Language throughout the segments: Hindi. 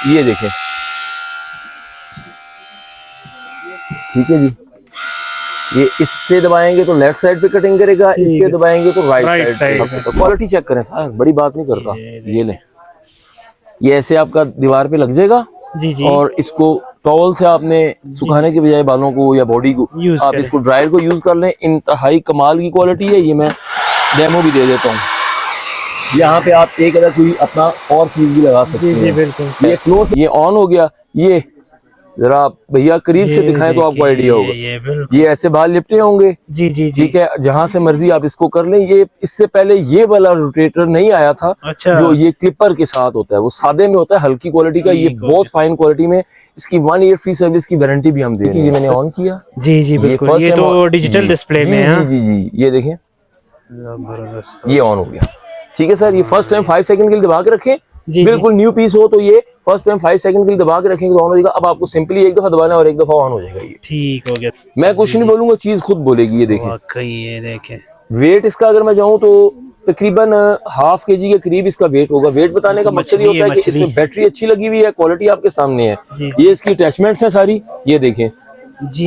ये देखें, ठीक है जी। ये इससे दबाएंगे तो लेफ्ट साइड पे कटिंग करेगा, इससे दबाएंगे तो राइट साइड पे। क्वालिटी चेक करें सर, बड़ी बात नहीं करता। ये ले, ये ऐसे आपका दीवार पे लग जाएगा जी जी। और इसको टॉवल से आपने सुखाने के बजाय बालों को या बॉडी को आप इसको ड्रायर को यूज कर लें। इंतहाई कमाल की क्वालिटी है। ये मैं डेमो भी दे देता हूँ। यहाँ पे आप एक अगर कोई अपना और चीज भी लगा सकते हैं। बिल्कुल। ये क्लोज, ये ऑन हो गया। ये जरा आप भैया करीब से दिखाएं तो आपको आइडिया होगा। ये ऐसे बाल लिपटे होंगे जी जी। ठीक है, जहां से मर्जी आप इसको कर लें। ये इससे पहले ये वाला रोटेटर नहीं आया था। अच्छा। जो ये क्लिपर के साथ होता है, वो सादे में होता है, हल्की क्वालिटी का। ये बहुत फाइन क्वालिटी में। इसकी 1 ईयर फ्री सर्विस की वारंटी भी हम दे रहे हैं। ये मैंने ऑन किया जी जी बिल्कुल। ये तो डिजिटल डिस्प्ले में है। जी जी, ये देखें, ये ऑन हो गया। ठीक है सर, ये फर्स्ट टाइम 5 सेकंड के लिए दबा के रखें। बिल्कुल न्यू पीस हो तो ये फर्स्ट टाइम 5 सेकंड के लिए दबा के रखेंगे तो ऑन हो जाएगा। अब आपको सिंपली एक दफा दबाना है और एक दफा ऑन हो जाएगा। ये ठीक हो गया। मैं कुछ नहीं बोलूंगा, चीज खुद बोलेगी। ये देखें, ये देखें, वेट इसका अगर मैं जाऊं तो तकरीबन ½ kg के करीब इसका वेट होगा। वेट बताने का मकसद ये होता है कि इसमें बैटरी अच्छी लगी हुई है, क्वालिटी आपके सामने है। ये इसकी अटैचमेंट्स हैं सारी, ये देखें।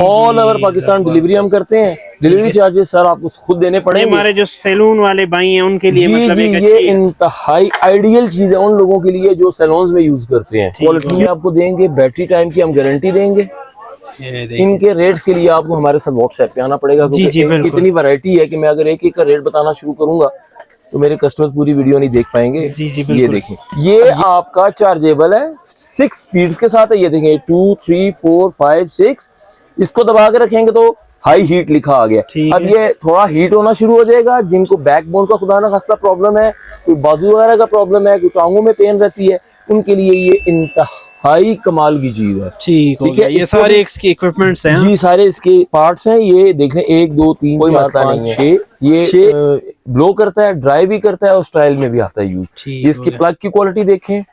ऑल ओवर पाकिस्तान डिलीवरी हम करते हैं। डिलीवरी चार्जेस सर आपको खुद देने पड़ेंगे। हमारे जो सैलून वाले भाई हैं उनके लिए मतलब एक ये इंतहाई आइडियल चीज है उन लोगों के लिए जो सैलून्स में यूज करते हैं। क्वालिटी आपको देंगे, बैटरी टाइम की हम गारंटी देंगे। इनके रेट्स के लिए आपको हमारे साथ व्हाट्सएप पे आना पड़ेगा, क्योंकि इतनी वैरायटी है कि मैं अगर एक एक का रेट बताना शुरू करूंगा तो मेरे कस्टमर पूरी वीडियो नहीं देख पाएंगे। ये देखें, ये आपका चार्जेबल है, 6 स्पीड्स के साथ है। ये देखें, 2 3 4 5 6। इसको दबा के रखेंगे तो हाई हीट लिखा आ गया। अब ये थोड़ा हीट होना शुरू हो जाएगा। जिनको बैकबोन का खुदा ना खास्ता प्रॉब्लम है, कोई बाजू वगैरह का प्रॉब्लम है, कोई टांगों में पेन रहती है, उनके लिए ये इंतहाई कमाल की चीज है। ठीक है, ये सारे इसके इक्विपमेंट्स हैं जी, सारे इसके पार्ट्स हैं। ये देख लें, 1 2 3 कोई मसला नहीं है। 6 ये ब्लो करता है, ड्राई भी करता है और स्टाइल में भी आता है यूज। इसकी प्लग की क्वालिटी देखें,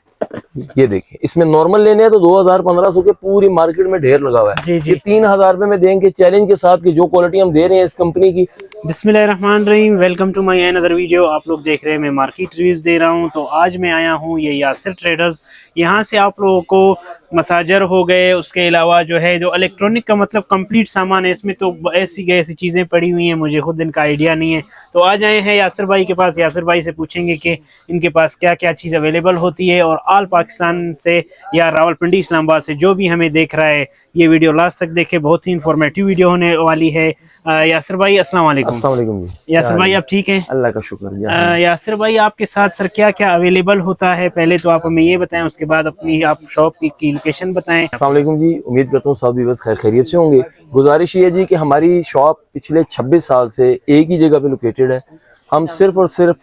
ये देखें। इसमें नॉर्मल लेने हैं तो 2000-1500 के पूरी मार्केट में ढेर लगा हुआ है। ये 3000 रुपए में देंगे चैलेंज के साथ कि जो क्वालिटी हम दे रहे हैं इस कंपनी की। बिस्मिल्लाहिर्रहमानिर्रहीम, welcome to my another video. आप लोग देख रहे हैं मैं मार्केट रिव्यूज दे रहा हूं। तो आज मैं आया हूं ये यासिर ट्रेडर्स। यहाँ से आप लोगों को मसाजर हो गए, उसके अलावा जो है जो इलेक्ट्रॉनिक का मतलब कंप्लीट सामान है। इसमें तो ऐसी चीज़ें पड़ी हुई हैं, मुझे खुद इनका आइडिया नहीं है। तो आज आए हैं यासिर भाई के पास। यासिर भाई से पूछेंगे कि इनके पास क्या क्या चीज़ अवेलेबल होती है। और आल पाकिस्तान से या रावलपिंडी इस्लामाबाद से जो भी हमें देख रहा है, ये वीडियो लास्ट तक देखे, बहुत ही इंफॉर्मेटिव वीडियो होने वाली है। यासिर भाई अस्सलाम वालेकुम। अस्सलाम वालेकुम जी। यासिर भाई आप ठीक हैं? अल्लाह का शुक्र। यासिर भाई आपके साथ सर क्या क्या अवेलेबल होता है, पहले तो आप हमें ये बताएं, उसके बाद अपनी आप शॉप की लोकेशन बताएं। अस्सलाम वालेकुम जी, उम्मीद करता हूँ सब व्यूअर्स खैर खैरियत से होंगे। गुजारिश ये है जी कि हमारी शॉप पिछले 26 साल से एक ही जगह पे लोकेटेड है। हम सिर्फ और सिर्फ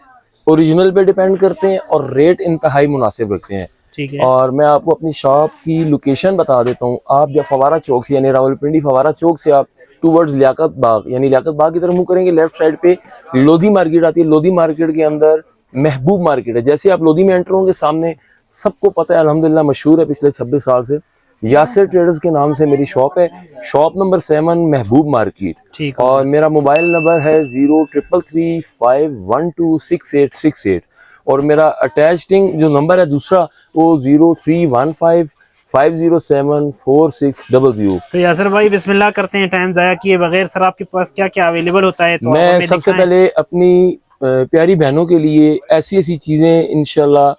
ओरिजिनल पे डिपेंड करते हैं और रेट इंतहाई मुनासिब रखते हैं। ठीक है। और मैं आपको अपनी शॉप की लोकेशन बता देता हूँ। आप जब फवारा चौक से यानी रावलपिंडी फवारा चौक से आप टूवर्ड्स लियाकत बाग यानी लियाकत बाग की तरफ मुँह करेंगे, लेफ्ट साइड पे लोधी मार्केट आती है। लोधी मार्केट के अंदर महबूब मार्केट है। जैसे आप लोधी में एंटर होंगे, सामने सबको पता है, अल्हम्दुलिल्लाह मशहूर है पिछले 26 साल से, यासिर ट्रेडर्स के नाम से मेरी शॉप है। शॉप नंबर 7 महबूब मार्केट। और मेरा मोबाइल नंबर है 033351268868। और मेरा अटैचिंग जो नंबर है दूसरा वो 031550746000। तो यासिर भाई बिस्मिल्लाह करते हैं टाइम ज़ाया किए बगैर। सर आपके पास क्या क्या अवेलेबल होता है? तो मैं सबसे पहले अपनी प्यारी बहनों के लिए ऐसी चीजें इंशाल्लाह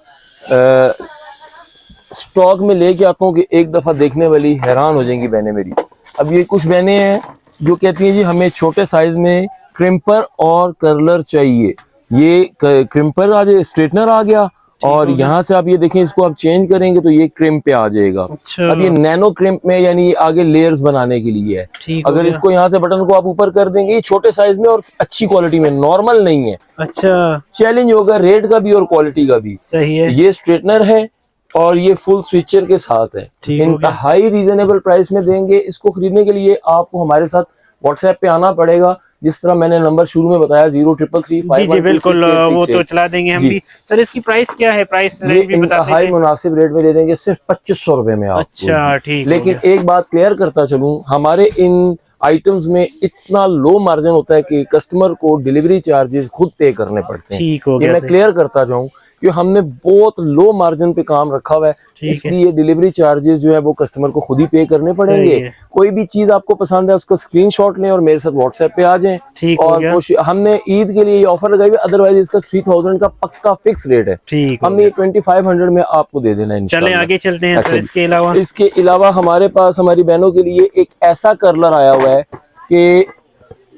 स्टॉक में लेके आता हूँ कि एक दफा देखने वाली हैरान हो जाएंगी बहनें मेरी। अब ये कुछ बहनें हैं जो कहती हैं जी हमें छोटे साइज में क्रिम्पर और कर्लर चाहिए। ये क्रिम्पर आ जाए, स्ट्रेटनर आ गया और यहाँ से आप ये देखें, इसको आप चेंज करेंगे तो ये क्रिम्प पे आ जाएगा। अब ये नैनो क्रिम्प में यानी आगे लेयर्स बनाने के लिए है। अगर इसको यहाँ से बटन को आप ऊपर कर देंगे, ये छोटे साइज में और अच्छी क्वालिटी में, नॉर्मल नहीं है। अच्छा, चैलेंज होगा रेट का भी और क्वालिटी का भी। सही है। ये स्ट्रेटनर है और ये फुल स्विचर के साथ है। इंतहाई रीजनेबल प्राइस में देंगे। इसको खरीदने के लिए आपको हमारे साथ व्हाट्सएप पे आना पड़ेगा, जिस तरह मैंने नंबर शुरू में बताया 033351268868। जी बिल्कुल, वो तो चला देंगे हम भी। सर इसकी प्राइस क्या है? प्राइस रेट भी बता देंगे। हाई मुनासिब रेट में दे देंगे, सिर्फ 2500 रुपए में आपको। अच्छा ठीक। लेकिन एक बात क्लियर करता चलूं, हमारे इन आइटम्स में इतना लो मार्जिन होता है कि कस्टमर को डिलीवरी चार्जेस खुद पे करने पड़ते हैं। ठीक हो गया। ये मैं क्लियर करता जाऊं कि हमने बहुत लो मार्जिन पे काम रखा हुआ है, इसलिए डिलीवरी चार्जेस जो है वो कस्टमर को खुद ही पे करने पड़ेंगे। कोई भी चीज आपको पसंद है उसका स्क्रीनशॉट लें और मेरे साथ व्हाट्सएप पे आ जाएं। और हमने ईद के लिए ये ऑफर लगाई हुई, अदरवाइज इसका 3000 का पक्का फिक्स रेट है। हमने 2500 में आपको दे देना है। चलें आगे चलते हैं। तो इसके अलावा हमारे पास हमारी बहनों के लिए एक ऐसा कर्लर आया हुआ है कि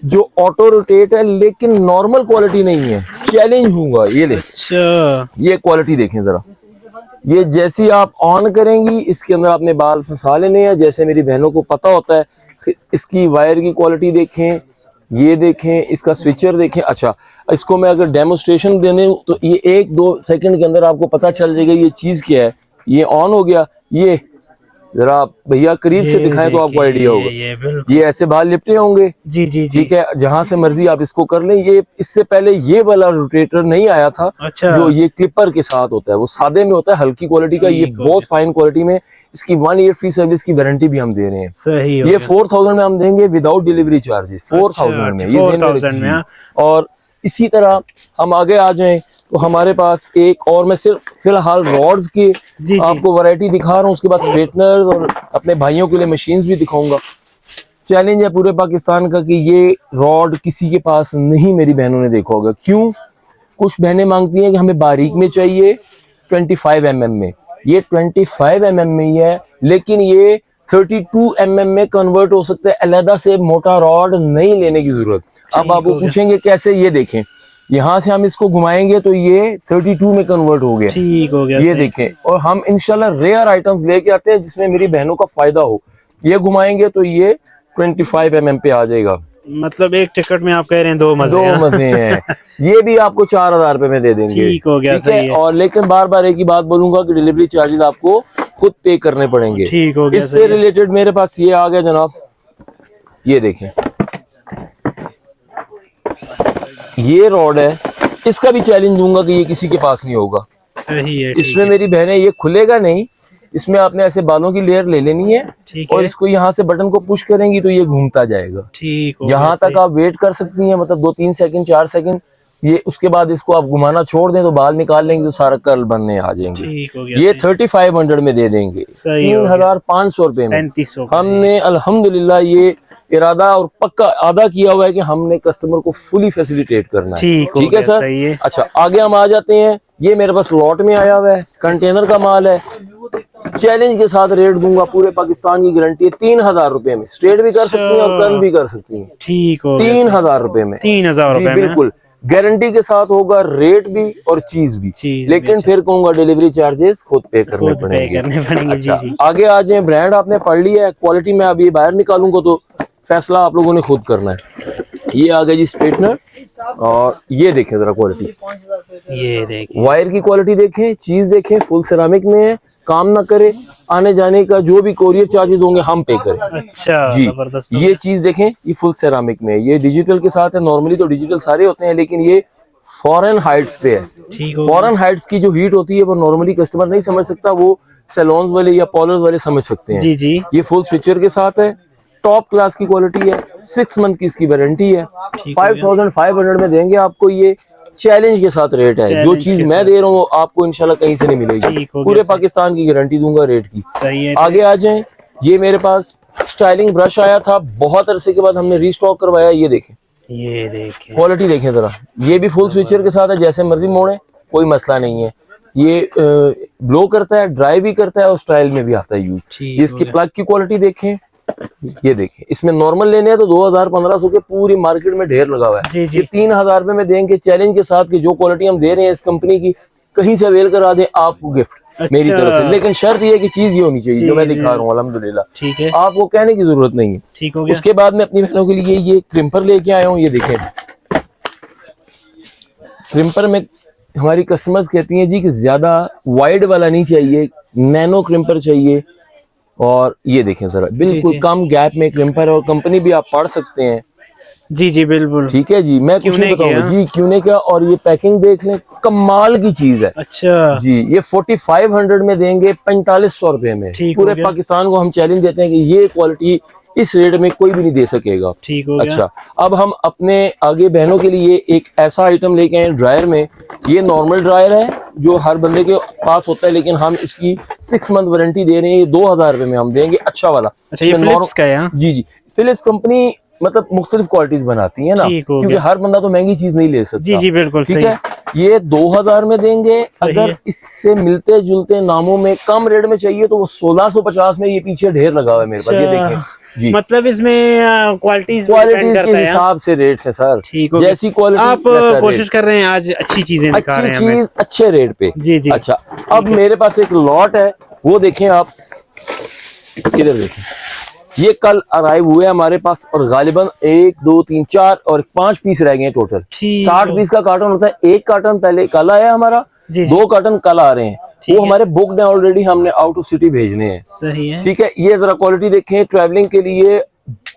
जो ऑटो रोटेट है लेकिन नॉर्मल क्वालिटी नहीं है, चैलेंज होगा। ये ले, ये क्वालिटी देखें जरा, ये जैसी आप ऑन करेंगी इसके अंदर आपने बाल फंसा लेने हैं, जैसे मेरी बहनों को पता होता है। इसकी वायर की क्वालिटी देखें, ये देखें, इसका स्विचर देखें। अच्छा, इसको मैं अगर डेमोस्ट्रेशन देने तो ये 1-2 सेकंड के अंदर आपको पता चल जाएगा ये चीज क्या है। ये ऑन हो गया, ये जरा भैया करीब से दिखाएं तो आपको आइडिया होगा। ये ऐसे बाल लिपटे होंगे। जी जी ठीक है, जहां से मर्जी आप इसको कर लें। ये इससे पहले ये वाला रोटेटर नहीं आया था। अच्छा। जो ये क्लिपर के साथ होता है, वो सादे में होता है, हल्की क्वालिटी का। ये बहुत फाइन क्वालिटी में, इसकी 1 ईयर फ्री सर्विस की वारंटी भी हम दे रहे हैं। सही ये 4000 में हम देंगे विदाउट डिलीवरी चार्जेस। 4000 में, ये 4000 में। और इसी तरह हम आगे आ जाएं तो हमारे पास एक और, मैं सिर्फ फिलहाल रॉड्स की आपको वैरायटी दिखा रहा हूँ, उसके बाद स्ट्रेटनर्स और अपने भाइयों के लिए मशीन्स भी दिखाऊंगा। चैलेंज है पूरे पाकिस्तान का कि ये रॉड किसी के पास नहीं मेरी बहनों ने देखा होगा। क्यों? कुछ बहनें मांगती हैं कि हमें बारीक में चाहिए 25 mm में। ये 25 mm में ही है, लेकिन ये 32 mm में कन्वर्ट हो सकता है। अलहदा से मोटा रॉड नहीं लेने की जरूरत। अब आप पूछेंगे कैसे, ये देखें, यहाँ से हम इसको घुमाएंगे तो ये 32 में कन्वर्ट हो गया। ठीक हो गया। ये देखें, और हम इंशाल्लाह रेयर आइटम्स लेके आते हैं जिसमें मेरी बहनों का फायदा हो। ये घुमाएंगे तो ये 25 mm पे आ जाएगा। मतलब एक टिकट में आप कह रहे हैं दो मजे हैं। ये भी आपको 4000 रुपए में दे देंगे। ठीक हो गया, सही है। और लेकिन बार बार एक ही बात बोलूंगा कि डिलीवरी चार्जेस आपको खुद पे करने पड़ेंगे। ठीक हो गया। इससे रिलेटेड मेरे पास ये आ गया जनाब, ये देखें, ये रॉड है। इसका भी चैलेंज दूंगा कि ये किसी के पास नहीं होगा। सही है। इसमें मेरी बहनें, ये खुलेगा नहीं, इसमें आपने ऐसे बालों की लेयर ले लेनी है और इसको यहाँ से बटन को पुश करेंगी तो ये घूमता जाएगा। ठीक हो, यहाँ तक आप वेट कर सकती हैं, मतलब 2-3 सेकंड 4 सेकंड। ये उसके बाद इसको आप घुमाना छोड़ दें तो बाल निकाल लेंगे तो सारा कर्ल बनने आ जाएंगे। ठीक हो गया। ये 3500 में दे देंगे, 3500 रुपए में। हमने अल्हम्दुलिल्लाह ये इरादा और पक्का अदा किया हुआ है कि हमने कस्टमर को फुली फैसिलिटेट करना है। ठीक है सर। अच्छा, आगे हम आ जाते हैं। ये मेरे पास लॉट में आया हुआ है, कंटेनर का माल है। चैलेंज के साथ रेट दूंगा, पूरे पाकिस्तान की गारंटी है। 3000 रुपए में स्ट्रेट भी कर सकती हैं और कर्ल भी कर सकती हैं। ठीक हो, 3000 रुपए में। 3000 रुपए में बिल्कुल गारंटी के साथ होगा, रेट भी और चीज भी। लेकिन फिर कहूंगा डिलीवरी चार्जेस खुद पे करने पड़ेंगे। अच्छा, आगे आ जाए। ब्रांड आपने पढ़ लिया है, क्वालिटी में अभी बाहर निकालूंगा तो फैसला आप लोगों ने खुद करना है। ये आ गया जी स्ट्रेटनर, और ये देखें जरा क्वालिटी, ये देखें, वायर की क्वालिटी देखें, चीज देखें, फुल सेरामिक में है। काम ना करे, आने जाने का जो भी कोरियर चार्जेस होंगे हम पे करें। अच्छा जी, ये चीज देखें, ये फुल सेरामिक में है, ये डिजिटल के साथ है। नॉर्मली तो डिजिटल सारे होते हैं, लेकिन ये फॉरेन हाइट्स पे है। फॉरेन हाइट्स की जो हीट होती है वो नॉर्मली कस्टमर नहीं समझ सकता, वो सैलून्स वाले या पार्लर्स वाले समझ सकते हैं। जी जी। ये फुल स्विचर के साथ है, टॉप क्लास की क्वालिटी है, 6 मंथ की इसकी वारंटी है। 5500 में देंगे आपको। ये चैलेंज के साथ रेट है। जो चीज मैं दे रहा हूँ आपको इंशाल्लाह कहीं से नहीं मिलेगी। पूरे पाकिस्तान की गारंटी दूंगा रेट की। सही है। आगे आ जाएं। ये मेरे पास स्टाइलिंग ब्रश आया था, बहुत अरसे के बाद हमने रीस्टॉक करवाया। ये देखें, ये देखें, क्वालिटी देखें जरा। ये भी फुल स्विचर के साथ है, जैसे मर्जी मोड़े, कोई मसला नहीं है। ये ब्लो करता है, ड्राई भी करता है और स्टाइल में भी आता है यूज। इसकी प्लग की क्वालिटी देखें, ये देखें। इसमें नॉर्मल लेने हैं तो 2000-1500 के पूरी मार्केट में ढेर लगा हुआ है। ये 3000 रुपए में देंगे चैलेंज के साथ कि जो क्वालिटी हम दे रहे हैं इस कंपनी की कहीं से अवेल करा दें आपको गिफ्ट मेरी तरफ से। लेकिन शर्त ये कि चीज ये होनी चाहिए जो मैं दिखा रहा हूँ। अल्हम्दुलिल्लाह, ठीक है, आपको कहने की जरूरत नहीं है। ठीक हो गया। उसके बाद में अपनी बहनों के लिए ये क्रिम्पर लेके आया हूँ। ये देखें, क्रिम्पर में हमारी कस्टमर्स कहती हैं जी कि ज्यादा वाइड वाला नहीं चाहिए, नैनो क्रिम्पर चाहिए। और ये देखें जरा, बिल्कुल कम गैप में क्रिम्पर है और कंपनी भी आप पढ़ सकते हैं। जी जी बिल्कुल। ठीक है जी, मैं कुछ नहीं बताऊंगा जी क्यों नहीं क्या। और ये पैकिंग देख लें, कमाल की चीज है। अच्छा जी, ये 4500 में देंगे 4500 रुपए में। पूरे पाकिस्तान को हम चैलेंज देते हैं कि ये क्वालिटी इस रेट में कोई भी नहीं दे सकेगा। ठीक हो गया। अच्छा, अब हम अपने आगे बहनों के लिए एक ऐसा आइटम लेके आए ड्रायर में। ये नॉर्मल ड्रायर है जो हर बंदे के पास होता है, लेकिन हम इसकी 6 मंथ वारंटी दे रहे हैं। ये 2000 रुपए में हम देंगे, अच्छा वाला। अच्छा, ये फिलिप्स का है? जी जी, फिलिप्स कंपनी मतलब मुख्तलिफ क्वालिटीज बनाती है ना, क्योंकि हर बंदा तो महंगी चीज नहीं ले सकता। जी जी बिल्कुल ठीक है। ये 2000 में देंगे। अगर इससे मिलते जुलते नामों में कम रेट में चाहिए तो वो 1650 में। ये पीछे ढेर लगा हुआ है मेरे पास, ये देखें जी। मतलब इसमें क्वालिटीज के हिसाब से रेट्स है सर। ठीक, जैसी क्वालिटी आप कोशिश कर रहे हैं आज अच्छी चीजें दिखा रहे हैं, अच्छी चीज अच्छे रेट पे। जी जी। अच्छा, अब मेरे पास एक लॉट है, वो देखें आप, इधर देखें। ये कल अराइव हुए हमारे पास और गालिबन 1 2 3 4 और 5 पीस रह गए टोटल। 60 पीस का कार्टन होता है। एक कार्टन पहले कल आया हमारा, 2 कार्टन कल आ रहे हैं। वो हमारे बुकड है ऑलरेडी, हमने आउट ऑफ सिटी भेजने हैं। सही है। ठीक है। ये जरा क्वालिटी देखें, ट्रैवलिंग के लिए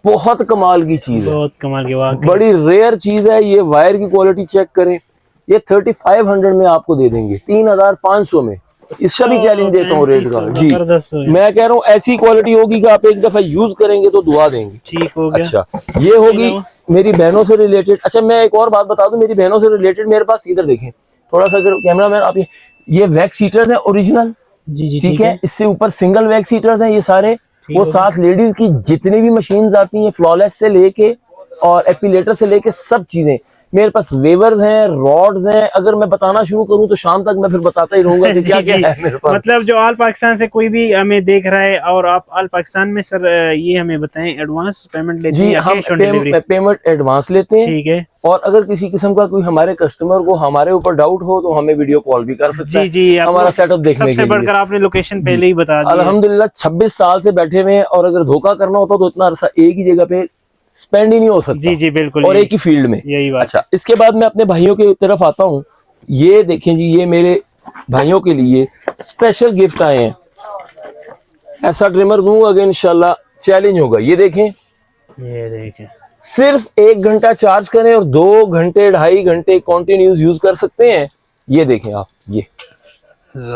बहुत कमाल की चीज है, बहुत कमाल की बात, बड़ी रेयर चीज है। ये वायर की क्वालिटी चेक करें, ये 3500 में आपको दे देंगे, 3500 में। इसका भी चैलेंज देता हूँ रेट का जी। मैं कह रहा हूँ ऐसी क्वालिटी होगी कि आप एक दफा यूज करेंगे तो दुआ देंगे। ठीक हो गया। अच्छा, ये होगी मेरी बहनों से रिलेटेड। अच्छा, मैं एक और बात बता दूं, मेरी बहनों से रिलेटेड मेरे पास, इधर देखें थोड़ा सा, अगर कैमरा मैन आप, ये वैक्स हीटर्स हैं ओरिजिनल। जी जी ठीक है। इससे ऊपर सिंगल वैक्स हीटर्स हैं ये सारे। वो साथ लेडीज की जितनी भी मशीन्स आती हैं, फ्लॉलेस से लेके और एपिलेटर से लेके सब चीजें मेरे पास। वेवर्स हैं, रॉड्स हैं। अगर मैं बताना शुरू करूं तो शाम तक मैं फिर बताता ही रहूंगा कि क्या क्या है मेरे पास। मतलब जो ऑल पाकिस्तान से कोई भी हमें देख रहा है और आप ऑल पाकिस्तान में सर, ये हमें बताएं, एडवांस पेमेंट लेते हैं? जी, हम पेमेंट एडवांस लेते हैं। ठीक है। और अगर किसी किस्म का कोई हमारे कस्टमर को हमारे ऊपर डाउट हो तो हमें वीडियो कॉल भी कर सकते हैं। जी, हमारा सेटअप देखने के लिए। सबसे बढ़कर आपने लोकेशन पहले ही बता दी। अल्हम्दुलिल्लाह 26 साल से बैठे हुए हैं, और अगर धोखा करना होता तो इतना अरसा एक ही जगह पे स्पेंड ही नहीं हो सकता। जी जी बिल्कुल, और एक ही फील्ड में। यही बात। अच्छा, इसके बाद मैं अपने भाइयों की तरफ आता हूँ। ये देखें जी, ये मेरे भाइयों के लिए स्पेशल गिफ्ट आए हैं। ऐसा ट्रिमर दूंगा कि इंशाल्लाह चैलेंज होगा। ये देखें, ये देखें, सिर्फ 1 घंटा चार्ज करें और 2 घंटे 2.5 घंटे कॉन्टिन्यूस यूज कर सकते हैं। ये देखें आप,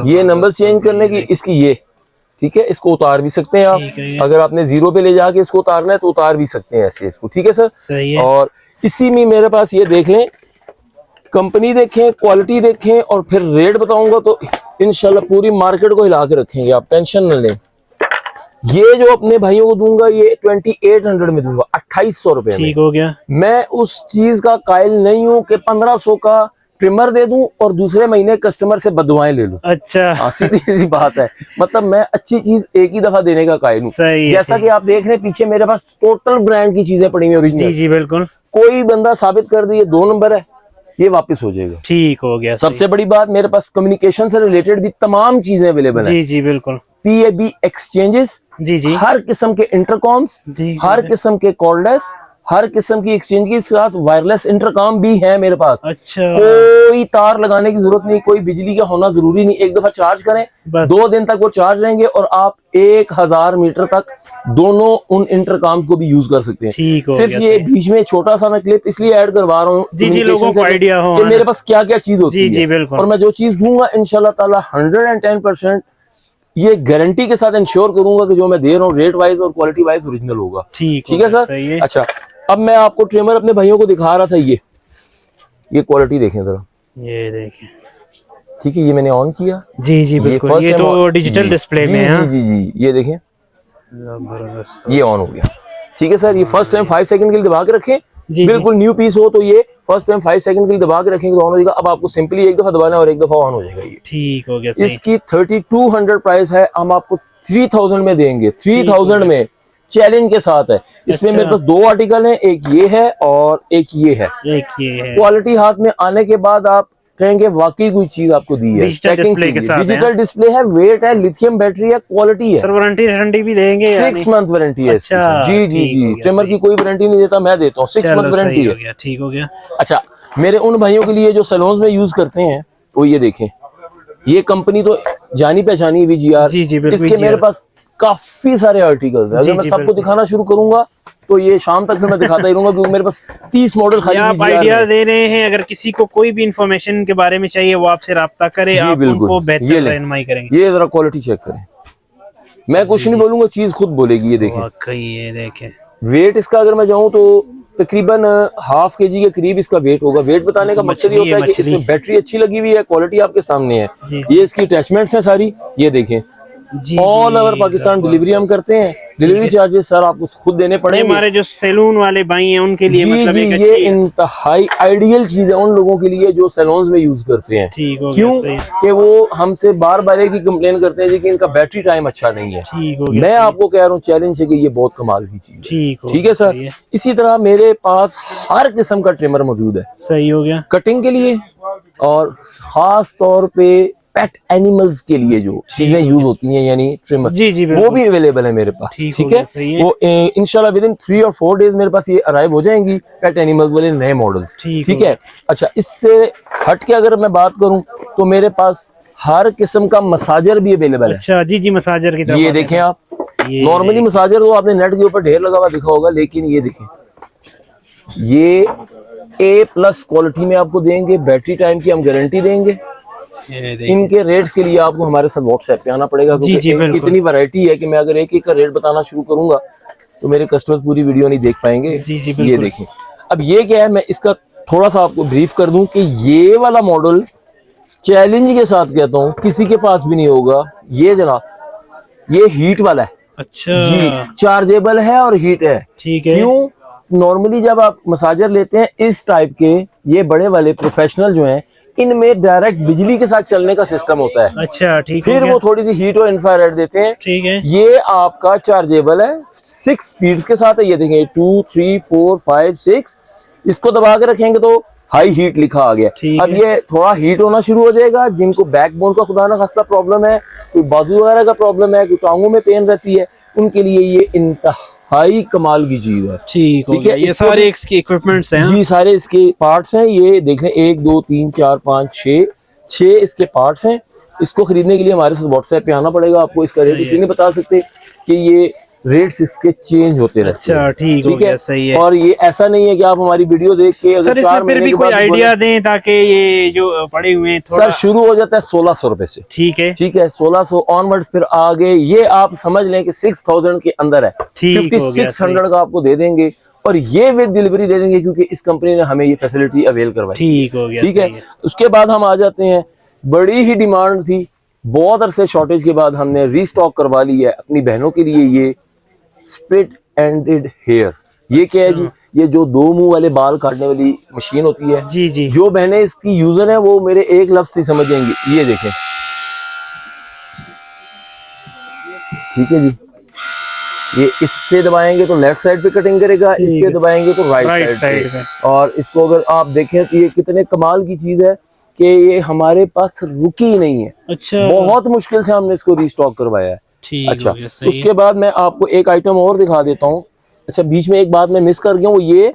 ये नंबर चेंज करने की इसकी ये, ठीक है। इसको उतार भी सकते हैं आप, अगर आपने 0 पे ले जाके इसको उतारना है तो उतार भी सकते हैं ऐसे इसको। ठीक है सर, सही है। और इसी में मेरे पास ये देख लें, कंपनी देखें, क्वालिटी देखें, और फिर रेट बताऊंगा तो इंशाल्लाह पूरी मार्केट को हिला के रखेंगे, आप टेंशन न लें। ये जो अपने भाइयों को दूंगा ये 2800 में दूंगा, 2800 रुपए में। ठीक हो गया। मैं उस चीज का कायल नहीं हूँ कि 1500 का ट्रिमर दे दूं और दूसरे महीने कस्टमर से बदवाएं ले लूं। अच्छा, सीधी सी बात है। मतलब मैं अच्छी चीज एक ही दफा देने का कायल हूँ। जैसा कि आप देख रहे हैं पीछे मेरे पास टोटल ब्रांड की चीजें पड़ी हुई ओरिजिनल। जी जी बिल्कुल। कोई बंदा साबित कर दिए 2 नंबर है, ये वापस हो जाएगा। ठीक हो गया। सबसे बड़ी बात, मेरे पास कम्युनिकेशन से रिलेटेड भी तमाम चीजें अवेलेबल है। जी जी बिल्कुल। PAB एक्सचेंजेस, जी जी, हर किस्म के इंटरकॉम्स, हर किस्म के कॉर्डलेस, हर किस्म की एक्सचेंज के साथ वायरलेस इंटरकॉम भी है मेरे पास। अच्छा, कोई तार लगाने की जरूरत नहीं, कोई बिजली का होना जरूरी नहीं। एक दफा चार्ज करें, 2 दिन तक वो चार्ज रहेंगे और आप 1000 मीटर तक दोनों उन इंटरकॉम को भी यूज कर सकते हैं। ठीक हो सिर्फ गया। ये बीच में छोटा सा मैं क्लिप इसलिए ऐड करवा रहा हूँ जी जी, लोगों को आइडिया हो कि मेरे पास क्या क्या चीज होती है। जी बिल्कुल। और मैं जो चीज दूंगा इंशाल्लाह ताला 110% ये गारंटी के साथ इंश्योर करूंगा कि जो मैं दे रहा हूँ रेट वाइज और क्वालिटी वाइज ओरिजिनल होगा। ठीक है सर। अच्छा, अब मैं आपको ट्रिमर अपने भाइयों को दिखा रहा था। ये क्वालिटी देखें जरा, ये देखें। ठीक है, ये मैंने ऑन किया। जी जी बिल्कुल, ये तो डिजिटल डिस्प्ले में है। जी जी, ये देखें, ये ऑन हो गया। ठीक है सर, ये फर्स्ट टाइम 5 सेकंड के लिए दबा के रखें। बिल्कुल न्यू पीस हो तो ये फर्स्ट टाइम 5 सेकंड के लिए दबा के रखेंगे तो ऑन हो जाएगा। अब आपको सिंपली एक दफा दबाना है और एक दफा ऑन हो जाएगा ये। ठीक हो गया। इसकी 3200 प्राइस है, हम आपको 3000 में देंगे। 3000 में चैलेंज के साथ है। इसमें मेरे पास 2 आर्टिकल हैं, एक ये है और एक ये है। क्वालिटी हाथ में आने के बाद आप कहेंगे वाकई कोई चीज आपको दी है। डिजिटल डिस्प्ले है, वेट है, लिथियम बैटरी है, क्वालिटी है। वारंटी भी देंगे? 6 मंथ वारंटी है। अच्छा, जी जी जी, ट्रिमर की कोई वारंटी नहीं देता, मैं देता हूँ। 6 मंथ वारंटी है। ठीक हो गया। अच्छा, मेरे उन भाइयों के लिए जो सैलून्स में यूज करते हैं तो ये देखें, ये कंपनी तो जानी पहचानी VGR। इसके मेरे पास काफी सारे आर्टिकल्स हैं। अगर मैं सबको दिखाना शुरू करूंगा तो ये शाम तक मैं दिखाता ही रहूंगा, क्योंकि मेरे पास 30 मॉडल खाली आप आइडिया दे रहे हैं। अगर किसी को कोई भी इंफॉर्मेशन के बारे में चाहिए वो आपसे राब्ता करे, आप उनको बेहतर रहनुमाई करेंगे। ये जरा क्वालिटी चेक करें, मैं कुछ नहीं बोलूंगा, चीज खुद बोलेगी। ये देखें, वाकई ये देखें, वेट इसका अगर मैं जाऊं तो तकरीबन ½ kg के करीब इसका वेट होगा। वेट बताने का मकसद ये होता है कि इसमें बैटरी अच्छी लगी हुई है, क्वालिटी आपके सामने है। ये इसकी अटैचमेंट्स हैं सारी, ये देखें। ऑल ओवर पाकिस्तान डिलीवरी हम करते हैं। डिलीवरी चार्जेस सर आपको खुद देने पड़ेंगे। हमारे जो सैलून वाले भाई हैं उनके लिए मतलब एक ये इंतहाई आइडियल चीज है उन लोगों के लिए जो सैलून्स में यूज करते हैं। क्यों कि वो हमसे बार बार एक ही कंप्लेन करते हैं कि इनका बैटरी टाइम अच्छा नहीं है। मैं आपको कह रहा हूँ चैलेंज है कि ये बहुत कमाल की चीज है। ठीक है सर। इसी तरह मेरे पास हर किस्म का ट्रिमर मौजूद है। सही हो गया। कटिंग के लिए और खास तौर पे पेट एनिमल्स के लिए जो चीजें यूज होती हैं यानी ट्रिमर, वो भी अवेलेबल है मेरे पास। ठीक है, वो इंशाल्लाह विद इन 3 और 4 डेज मेरे पास ये अराइव हो जाएंगी पेट एनिमल्स वाले नए मॉडल। ठीक है। अच्छा, इससे हट के अगर मैं बात करूं तो मेरे पास हर किस्म का मसाजर भी अवेलेबल है। अच्छा जी, मसाजर की तरफ ये देखें आप। नॉर्मली मसाजर तो आपने नेट के ऊपर ढेर लगा हुआ दिखा होगा, लेकिन ये देखें, ये A+ क्वालिटी में आपको देंगे। बैटरी टाइम की हम गारंटी देंगे। इनके रेट्स के लिए आपको हमारे साथ व्हाट्सएप पे आना पड़ेगा, क्योंकि इतनी वैरायटी है कि मैं अगर एक एक का रेट बताना शुरू करूंगा तो मेरे कस्टमर्स पूरी वीडियो नहीं देख पाएंगे। ये देखें, अब ये क्या है, मैं इसका थोड़ा सा आपको ब्रीफ कर दूं कि ये वाला मॉडल चैलेंज के साथ कहता हूँ किसी के पास भी नहीं होगा। ये जनाब, ये हीट वाला है। अच्छा जी, चार्जेबल है और हीट है। ठीक है। क्यों? नॉर्मली जब आप मसाजर लेते हैं इस टाइप के, ये बड़े वाले प्रोफेशनल जो हैं, इनमें डायरेक्ट बिजली के साथ चलने का सिस्टम होता है। अच्छा, ठीक है। फिर वो थोड़ी सी हीट और इंफ्रारेड देते हैं। ठीक है। ये आपका चार्जेबल है, 6 स्पीड्स के साथ है। ये देखें, 2 3 4 5 6। इसको दबा के रखेंगे तो हाई हीट लिखा आ गया। अब ये थोड़ा हीट होना शुरू हो जाएगा। जिनको बैकबोन का खुदा ना खास्ता प्रॉब्लम है, कोई बाजू वगैरह का प्रॉब्लम है, कोई टांगों में पेन रहती है, उनके लिए ये इंतहाई कमाल की चीज है। ठीक है। ये सारे इसके इक्विपमेंट्स हैं। जी, सारे इसके पार्ट्स हैं। ये देख लें, 1 2 3 4 5 6 इसके पार्ट्स हैं। इसको खरीदने के लिए हमारे साथ व्हाट्सएप पे आना पड़ेगा आपको। इसका रेट इसलिए नहीं बता सकते कि ये रेट्स इसके चेंज होते रहते हैं। अच्छा, ठीक है, सही है। और ये ऐसा नहीं है कि आप हमारी वीडियो देख के अगर सर इसमें फिर भी कोई आइडिया दें ताकि ये जो पड़े हुए हैं थोड़ा। सर शुरू हो जाता है 1600 रुपए से। ठीक है। 1600 ऑनवर्ड्स, फिर आगे ये आप समझ लें कि 6000 के अंदर है। 5600 का आपको दे देंगे और ये विद डिलीवरी दे देंगे, क्योंकि इस कंपनी ने हमें ये फैसिलिटी अवेल करवाई। ठीक हो गया। ठीक है। उसके बाद हम आ जाते हैं, बड़ी ही डिमांड थी, बहुत अरसे शॉर्टेज के बाद हमने रीस्टॉक करवा ली है अपनी बहनों के लिए। ये स्प्लिट एंडेड हेयर, ये क्या है जी? ये जो 2 मुंह वाले बाल काटने वाली मशीन होती है। जी। जो बहनें इसकी यूजर हैं वो मेरे एक लफ्ज से समझ जाएंगी। ये देखें, ठीक है जी। ये इससे दबाएंगे तो लेफ्ट साइड पे कटिंग करेगा, इससे दबाएंगे तो राइट साइड पे। और इसको अगर आप देखें तो ये कितने कमाल की चीज है कि ये हमारे पास रुकी नहीं है। अच्छा, बहुत मुश्किल से हमने इसको रीस्टॉक करवाया है। अच्छा, उसके बाद मैं आपको एक आइटम और दिखा देता हूँ। अच्छा, बीच में एक बात मैं मिस कर गया हूँ, ये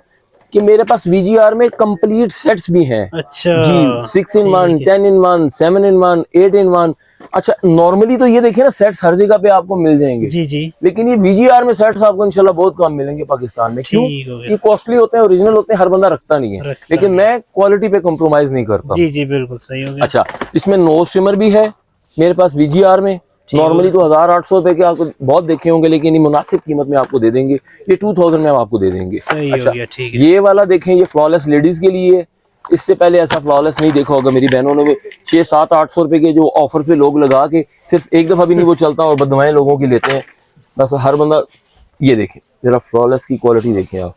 कि मेरे पास VGR में कंप्लीट सेट्स भी हैं। अच्छा जी, 6 in 1, 10 in 1, 7 in 1, 8 in 1। अच्छा, नॉर्मली तो ये देखिए ना, सेट्स हर जगह पे आपको मिल जाएंगे। जी। लेकिन ये VGR में सेट्स आपको इंशाल्लाह बहुत कम मिलेंगे पाकिस्तान में। क्यों? ये कॉस्टली होते हैं, ओरिजिनल होते हैं, हर बंदा रखता नहीं है। लेकिन मैं क्वालिटी पे कॉम्प्रोमाइज नहीं करता। जी, बिल्कुल सही हो गया। अच्छा, इसमें नोज ट्रिमर भी है मेरे पास VGR में। नॉर्मली तो 1800 रुपए के आपको बहुत देखे होंगे, लेकिन ये मुनासिब कीमत में आपको दे देंगे। ये 2000 में हम आपको दे देंगे। अच्छा, ये वाला देखें, ये फ्लॉलेस लेडीज के लिए। इससे पहले ऐसा फ्लॉलेस नहीं देखा होगा मेरी बहनों ने। भी 600-700-800 रुपए के जो ऑफर पे लोग लगा के सिर्फ एक दफा भी नहीं वो चलता और बददुआएं लोगों की लेते हैं। बस हर बंदा, ये देखें जरा फ्लॉलेस की क्वालिटी देखें आप,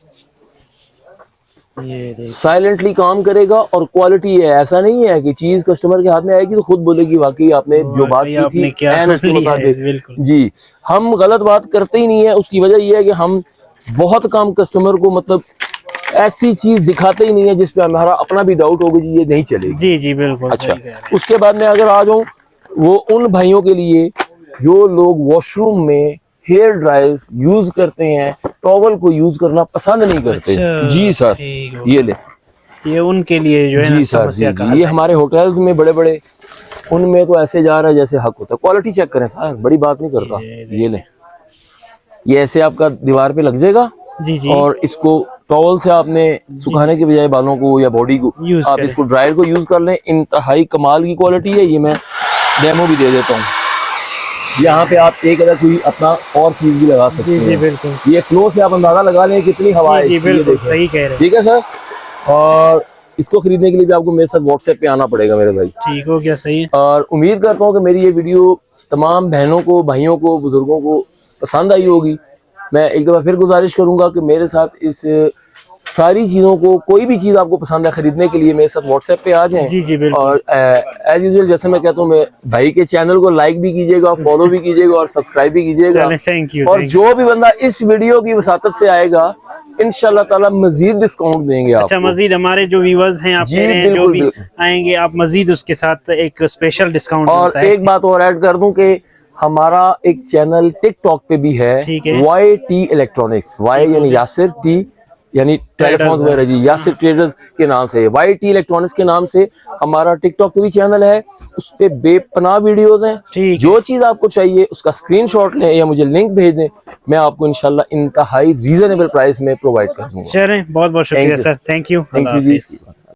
साइलेंटली काम करेगा और क्वालिटी है। ऐसा नहीं है कि चीज कस्टमर के हाथ में आएगी तो खुद बोलेगी वाकई आपने जो बात की थी एन उसके मुताबिक। जी, हम गलत बात करते ही नहीं है। उसकी वजह यह है कि हम बहुत कम कस्टमर को मतलब ऐसी चीज दिखाते ही नहीं है जिसपे हमारा अपना भी डाउट होगा जी ये नहीं चलेगी। जी बिल्कुल। अच्छा, उसके बाद में अगर आ जाऊं, वो उन भाइयों के लिए जो लोग वॉशरूम में हेयर ड्रायर्स यूज करते हैं, टॉवल को यूज करना पसंद नहीं करते। अच्छा, जी सर, ये ले, ये उनके लिए जो है जी सर। जी, ये हमारे होटल्स में बड़े बड़े, उनमें तो ऐसे जा रहा है जैसे हक होता है। क्वालिटी चेक करें सर, बड़ी बात नहीं करता। ये ले, ये ऐसे आपका दीवार पे लग जाएगा। जी। और इसको टॉवल से आपने सुखाने के बजाय बालों को या बॉडी को आप इसको ड्रायर को यूज कर लें। इंतहाई कमाल की क्वालिटी है। ये मैं डेमो भी दे देता हूँ। यहाँ पे आप एक अगर कोई अपना और चीज भी लगा सकते जी हैं। बिल्कुल ये फ्लो से आप अंदाजा लगा लें कितनी हवा है जी इसकी, ये बिल्कुल देखें। सही कह रहे हैं। ठीक है सर, और इसको खरीदने के लिए भी आपको मेरे साथ व्हाट्सएप पे आना पड़ेगा मेरे भाई। ठीक हो गया, सही है। और उम्मीद करता हूँ कि मेरी ये वीडियो तमाम बहनों को, भाइयों को, बुजुर्गों को पसंद आई होगी। मैं एक दफ़ा फिर गुजारिश करूंगा कि मेरे साथ इस सारी चीज़ों को, कोई भी चीज़ आपको पसंद है खरीदने के लिए, मेरे साथ व्हाट्सएप पे आ जाएं। जी जी बिल्कुल। और एज यूजुअल जैसे मैं कहता हूँ, मैं भाई के चैनल को लाइक भी कीजिएगा, फॉलो भी कीजिएगा और सब्सक्राइब भी कीजिएगा। Thank you. और जो भी बंदा इस वीडियो की वसातत से आएगा, इंशाल्लाह ताला मजीद डिस्काउंट देंगे आपको। अच्छा, मजीद हमारे जो व्यूवर्स हैं, आप जी, कह रहे हैं जो बिल्कुल, भी बिल्कुल। आएंगे आप मजीद उसके साथ एक स्पेशल डिस्काउंट और होता है। एक बात और ऐड कर दूं कि हमारा एक चैनल टिकटॉक पे भी है, ठीक है। YT इलेक्ट्रॉनिक्स, वाई यानी यासिर, टी यानी टेलीफोन वगैरह जी, यासिर ट्रेडर्स के नाम से, YT इलेक्ट्रॉनिक्स के नाम से हमारा टिकटॉक पे भी चैनल है। उस पे बेपनाह वीडियोस हैं। ठीक, जो चीज आपको चाहिए उसका स्क्रीनशॉट लें या मुझे लिंक भेज दें, मैं आपको इंशाल्लाह इंतहाई रीजनेबल प्राइस में प्रोवाइड कर दूंगा। चलें, बहुत बहुत शुक्रिया sir, thank you. Thank you ji.